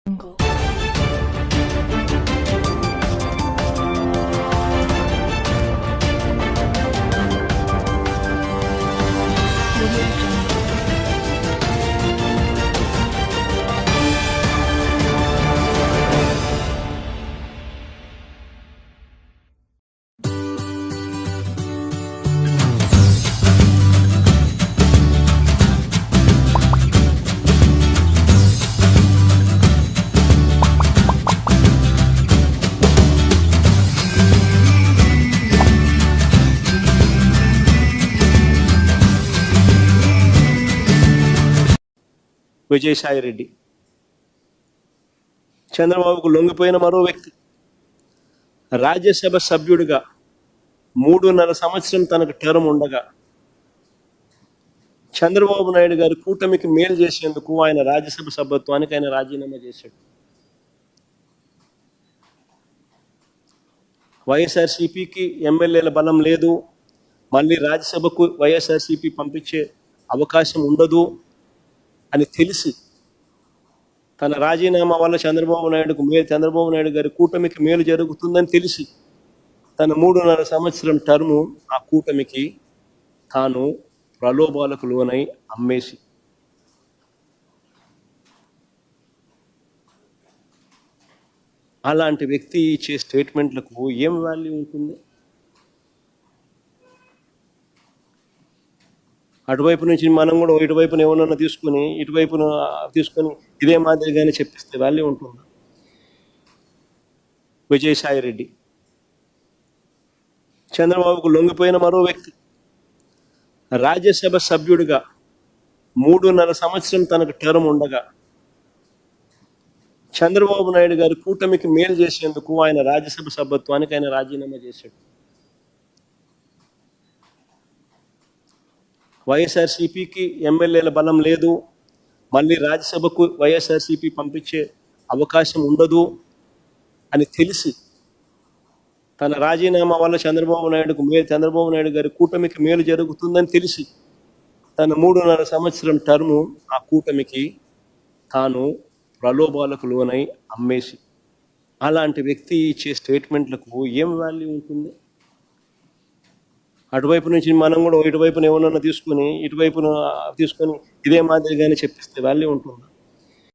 Jungle. Audio Jungle. Vijayasai Reddy చంద్రబాబుకు లొంగిపోయిన మరో వ్యక్తి. రాజ్యసభ సభ్యుడిగా 3.5 సంవత్సరం తనకు టర్మ్ ఉండగా చంద్రబాబు నాయుడు గారి కూటమికి మేలు చేసేందుకు ఆయన రాజ్యసభ సభ్యత్వానికి ఆయన రాజీనామా చేశాడు. వైఎస్ఆర్సీపీకి ఎమ్మెల్యేల బలం లేదు, మళ్ళీ రాజ్యసభకు వైఎస్ఆర్సీపీ పంపించే అవకాశం ఉండదు అని తెలిసి తన రాజీనామా వల్ల చంద్రబాబు నాయుడు గారి కూటమికి మేలు జరుగుతుందని తెలిసి తన 3.5 సంవత్సరం టర్ము ఆ కూటమికి తాను ప్రలోభాలకు లోనై అమ్మేసి అలాంటి వ్యక్తి ఇచ్చే స్టేట్మెంట్లకు ఏం వాల్యూ ఉంటుంది? అటువైపు నుంచి మనం కూడా ఇటువైపున ఏమన్నా తీసుకుని ఇటువైపున తీసుకొని ఇదే మాదిరిగానే చెప్పిస్తే వాల్యూ ఉంటుంది. విజయసాయి రెడ్డి చంద్రబాబుకు లొంగిపోయిన మరో వ్యక్తి. రాజ్యసభ సభ్యుడిగా 3.5 సంవత్సరం తనకు టర్మ్ ఉండగా చంద్రబాబు నాయుడు గారి కూటమికి మేలు చేసేందుకు ఆయన రాజ్యసభ సభ్యత్వానికి ఆయన రాజీనామా చేశాడు. వైఎస్ఆర్సీపీకి ఎమ్మెల్యేల బలం లేదు, మళ్ళీ రాజ్యసభకు వైఎస్ఆర్సీపీ పంపించే అవకాశం ఉండదు అని తెలిసి తన రాజీనామా వల్ల చంద్రబాబు నాయుడు గారి కూటమికి మేలు జరుగుతుందని తెలిసి తన 3.5 సంవత్సరం టర్ము ఆ కూటమికి తాను ప్రలోభాలకు లోనై అమ్మేసి అలాంటి వ్యక్తి ఇచ్చే స్టేట్మెంట్లకు ఏం వాల్యూ ఉంటుంది? అటువైపు నుంచి మనం కూడా ఇటువైపున ఏమన్నా తీసుకుని ఇటువైపున తీసుకొని ఇదే మాదిరిగానే చెప్పిస్తే వాల్యూ ఉంటుంది.